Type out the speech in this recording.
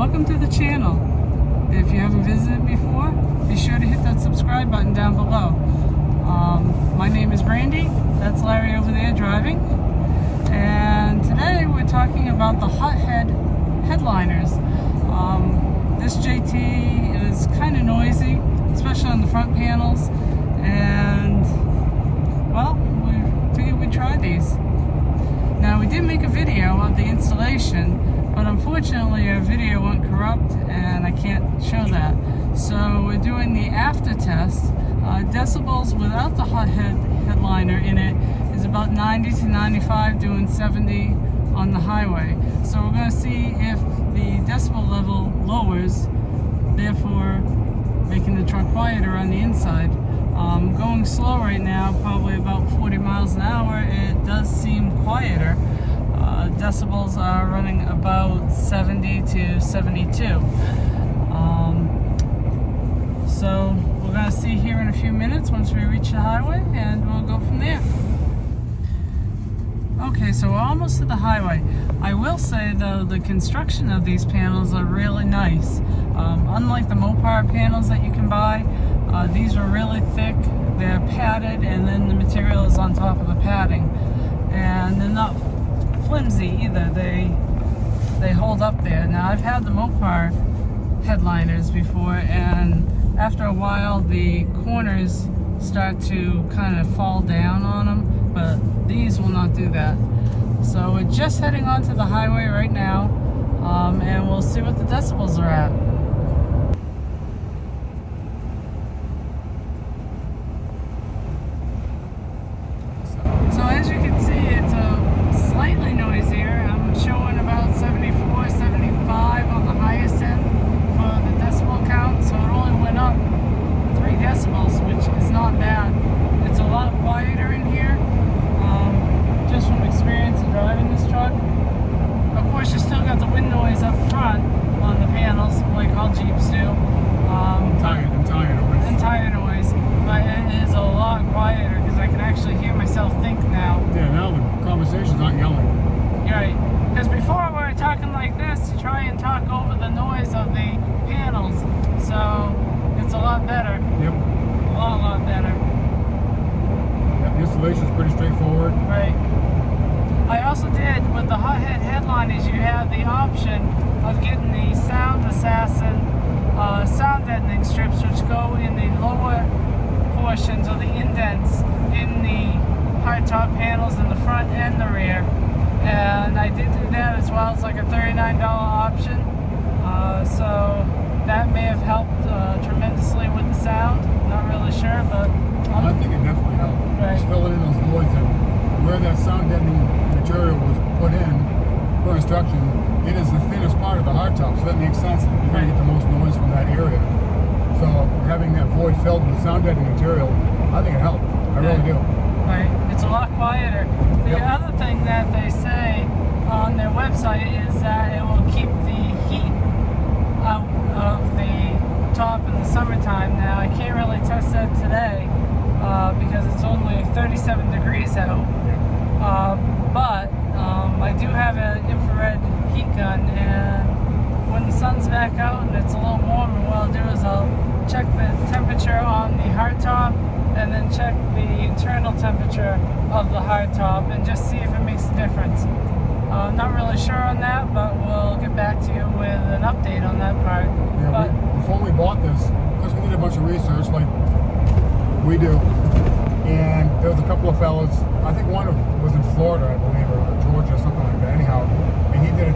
welcome to the channel. If you haven't visited before, be sure to hit that subscribe button down below. My name is Brandy, that's Larry over there driving, and today we're talking about the HotHead headliners. This JT is kind of noisy, especially on the front panels, and well, we figured we'd try these. Now, we did make a video of the installation, but unfortunately our video went corrupt and I can't show that. So we're doing the after test. Decibels without the HotHead headliner in it is about 90 to 95, doing 70 on the highway. So we're going to see if the decibel level lowers, therefore making the truck quieter on the inside. Going slow right now, probably about 40 miles an hour, it does seem quieter. Decibels are running about 70 to 72. So we're going to see here in a few minutes once we reach the highway, and we'll go from there. Okay, so we're almost to the highway. I will say though, the construction of these panels are really nice. Unlike the Mopar panels that you can buy, these are really thick, they're padded, and then the material is on top of the padding. And they're not flimsy either, they hold up there. Now, I've had the Mopar headliners before, and after a while the corners start to kind of fall down on them, but these will not do that. So we're just heading onto the highway right now, and we'll see what the decibels are at. So as you can see, it's a slightly noisier. I'm showing about 74, 75 on the highest end for the decibel count, so it only went up 3 decibels, which is not bad. It's a lot quieter in here, just from experience of driving this truck. Of course, you still got the wind noise up front on the panels, like all Jeeps do. Tire noise, but it is a lot quieter because I can actually hear myself think now. Yeah, now the conversation's not yelling. Right, because before we were talking like this to try and talk over the noise of the panels, so it's a lot better. Yep. A lot better. Yep, the installation's pretty straightforward. Right. I also did, with the HotHead headliners, you have the option of getting the Sound Assassin sound deadening strips, which go in the lower portions or the indents in the hardtop panels in the front and the rear. And I did do that as well. It's like a $39 option. So that may have helped tremendously with the sound. Not really sure, but I think it definitely helped. Right. Just filling in those voids, and where that sound deadening material was put in for instruction, it is the thinnest part of the hardtop, so that makes sense. You're going to get the most noise from that area. So having that void filled with sound deadening material, I think it helped. I really do. Right. It's a lot quieter. The Yep. other thing that they say on their website is that it will keep the heat out of the top in the summertime. Now, I can't really test that today because it's only 37 degrees out. But I do have an infrared heat gun, and when the sun's back out and it's a little warmer, what I'll do is I'll check the temperature on the hardtop and then check the internal temperature of the hardtop and just see if it makes a difference. Not really sure on that, but we'll get back to you with an update on that part. Yeah, but before we bought this, because we did a bunch of research like we do, and there was a couple of fellas, I think one was in Florida, I believe, or Georgia, or something like that, anyhow, and he did